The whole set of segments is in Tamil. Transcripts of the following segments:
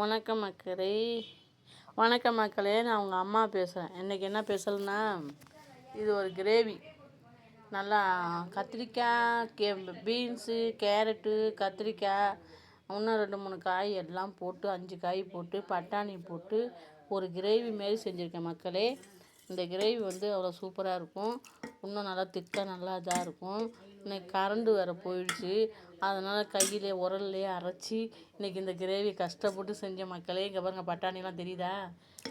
வணக்கம் மக்களே. வணக்கம் மக்களே, நான் உங்கள் அம்மா பேசுகிறேன். இன்றைக்கி என்ன பேசலன்னா, இது ஒரு கிரேவி. நல்லா கத்திரிக்காய், பீன்ஸு, கேரட்டு, கத்திரிக்காய், இன்னும் 2-3 காய் எல்லாம் போட்டு 5 காய் போட்டு பட்டாணி போட்டு ஒரு கிரேவி மாரி செஞ்சுருக்கேன் மக்களே. இந்த கிரேவி அவ்வளோ சூப்பராக இருக்கும். இன்னும் நல்லா திக்காக நல்லா இதாக இருக்கும். இன்றைக்கி கரண்டு வேறு போயிடுச்சு. அதனால் கையிலே உரல்லையே அரைச்சி இன்றைக்கி இந்த கிரேவி கஷ்டப்பட்டு செஞ்ச மக்களே. இங்கே பாருங்கள், பட்டாணிலாம் தெரியுதா?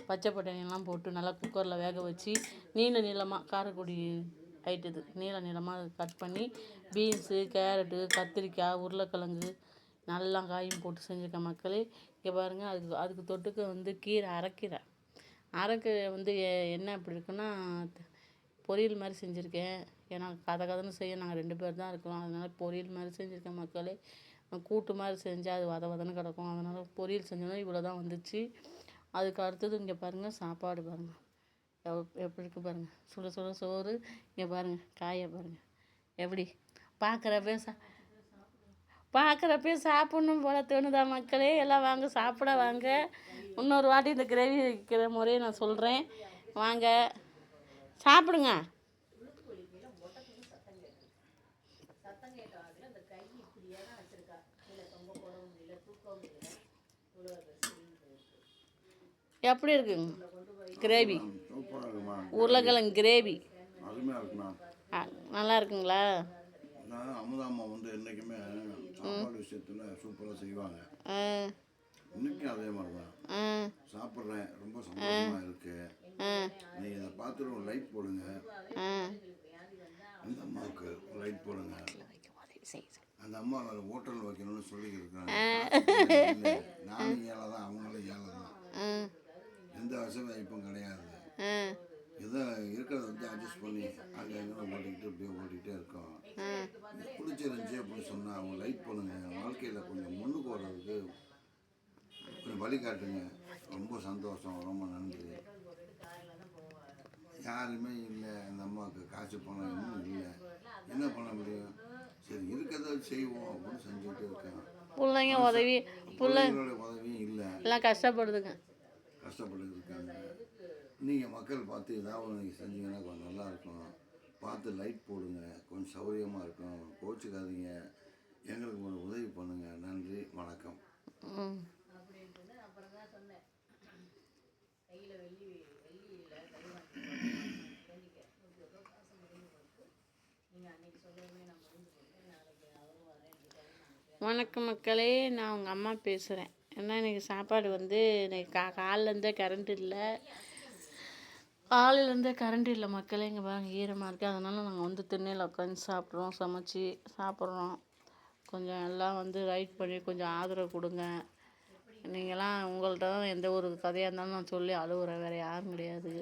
பச்சை பட்டாணிலாம் போட்டு நல்லா குக்கரில் வேக வச்சு நீளமாக காரக்குடி ஐட்டது நீளமாக கட் பண்ணி பீன்ஸு, கேரட்டு, கத்திரிக்காய், உருளைக்கிழங்கு நல்லா காயும் போட்டு செஞ்சுருக்கேன் மக்களே. இங்கே பாருங்கள், அதுக்கு தொட்டுக்க கீரை அரைக்கீரை என்ன அப்படி இருக்குன்னா, பொரியல் மாதிரி செஞ்சுருக்கேன். ஏன்னா கதைன்னு செய்ய நாங்கள் 2 பேர் தான் இருக்கோம். அதனால் பொரியல் மாதிரி செஞ்சுருக்கேன் மக்களே. கூட்டு மாதிரி செஞ்சால் அது வதன்னு கிடக்கும். அதனால் பொரியல் செஞ்சோன்னா இவ்வளோ தான் வந்துச்சு. அதுக்கு அடுத்தது இங்கே பாருங்கள், சாப்பாடு பாருங்கள் எப்படி இருக்குது பாருங்கள். சுட சுட சோறு. இங்கே பாருங்கள், காயை பாருங்கள் எப்படி பார்க்குறப்பே சாப்பிட்ணும் போல தோணுதா மக்களே. எல்லாம் வாங்க, சாப்பிட வாங்க. இன்னொரு வாட்டி இந்த கிரேவி வைக்கிற முறையை நான் சொல்கிறேன். வாங்க சாப்பிடுங்க. எப்படி இருக்குங்க கிரேவி? உருளைக்கிழங்கு கிரேவி நல்லா இருக்குங்களா? அமுதாம்மா என்றைக்குமே சாப்பாடு விஷயத்தில் சூப்பராக செய்வாங்க. இன்னைக்கும் அதே மாதிரி தான் சாப்பிட்றேன். ரொம்ப சந்தோஷமாக இருக்கு. நீங்கள் இதை பார்த்துட்டு ஒரு லைக் போடுங்க. அந்த அம்மாவுக்கு ஒரு லைக் போடுங்க. அந்த அம்மா வேறு ஹோட்டல் வைக்கணும்னு சொல்லியிருக்காங்க. நானும் ஏழை தான், அவங்களும் ஏழை தான். எந்த வசதி வாய்ப்பும் கிடையாது. இதை இருக்கிறத அட்ஜஸ்ட் பண்ணி அங்கே எங்கே இப்படியே ஓட்டிகிட்டே இருக்கோம். பிடிச்சிருந்துச்சி அப்படின்னு சொன்னால் அவங்க லைக் பண்ணுங்கள். வாழ்க்கையில் கொஞ்சம் முன்னுக்கு வர்றதுக்கு கொஞ்சம் வழிகாட்டுங்க. ரொம்ப சந்தோஷம், ரொம்ப நன்றி. யாருமே இல்லை, அந்த அம்மாவுக்கு காசு பணம் இன்னும் இல்லை. என்ன பண்ண முடியும்? சரி, இருக்கிறத செய்வோம் அப்படின்னு செஞ்சுக்கிட்டே இருக்கேன். பிள்ளைங்களோட உதவியும் இல்லை, எல்லாம் கஷ்டப்படுதுங்க, கஷ்டப்பட்டு இருக்காங்க. நீங்கள் மக்கள் பார்த்து ஏதாவது நீங்கள் செஞ்சீங்கன்னா கொஞ்சம் நல்லாயிருக்கும். பார்த்து லைட் போடுங்க, கொஞ்சம் சௌகரியமாக இருக்கும். கோச்சிக்காதீங்க, எங்களுக்கு ஒரு உதவி பண்ணுங்கள். நன்றி, வணக்கம். வணக்கம் மக்களே, நான் உங்கள் அம்மா பேசுகிறேன். ஏன்னா இன்றைக்கி சாப்பாடு இன்றைக்கி காலையிலேருந்தே கரண்ட் இல்லை மக்களே. இங்கே பாருங்கள், ஈரமாக இருக்குது. அதனால் நாங்கள் திண்ணையில் உட்காந்து சாப்பிட்றோம். கொஞ்சம் எல்லாம் ரைட் பண்ணி கொஞ்சம் ஆதரவு கொடுங்க. நீங்களாம் உங்கள்கிட்ட தான் எந்த ஒரு கதையாக இருந்தாலும் நான் சொல்லி அழுகுறேன். வேறு யாரும் கிடையாது.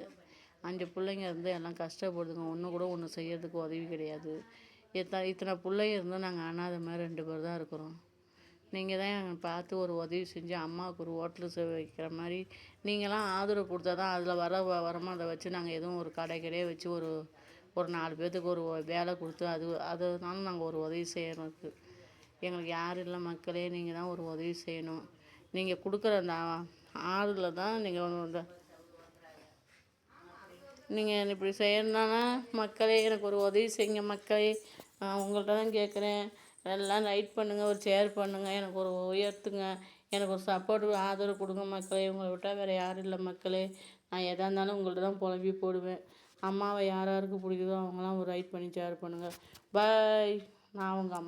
5 பிள்ளைங்க எல்லாம் கஷ்டப்படுதுங்க. ஒன்று செய்யறதுக்கு உதவி கிடையாது. இத்தனை பிள்ளைங்க இருந்தால் நாங்கள் அனாதை மாதிரி 2 பேர் தான் இருக்கிறோம். நீங்கள் தான் பார்த்து ஒரு உதவி செஞ்சு அம்மாவுக்கு ஒரு ஹோட்டலு வைக்கிற மாதிரி நீங்களாம் ஆதரவு கொடுத்தா தான் அதில் வருமானத்தை வச்சு நாங்கள் எதுவும் ஒரு கடையே வச்சு ஒரு 4 பேர்த்துக்கு ஒரு வேலை கொடுத்து அதனால நாங்கள் ஒரு உதவி செய்யணும். எங்களுக்கு யாரும் இல்லை மக்களே. நீங்கள் தான் ஒரு உதவி செய்யணும். நீங்கள் கொடுக்குற அந்த ஆளில் தான் நீங்கள் இப்படி செய்யணுன்னா மக்களே, எனக்கு ஒரு உதவி செய்யுங்க மக்களே. உங்கள்கிட்ட தான் கேட்குறேன். எல்லாம் லைட் பண்ணுங்கள், ஒரு ஷேர் பண்ணுங்கள், எனக்கு ஒரு உயர்த்துங்க, எனக்கு ஒரு சப்போர்ட் ஆதரவு கொடுங்க மக்களே. உங்களை விட்டால் வேறு யாரும் இல்லை மக்களே. நான் எதாக இருந்தாலும் உங்கள்கிட்ட தான் புலம்பி போடுவேன். அம்மாவை யாருக்கு பிடிக்குதோ அவங்களாம் ஒரு ரைட் பண்ணி ஷேர் பண்ணுங்கள். பாய். நான் உங்கள் அம்மா.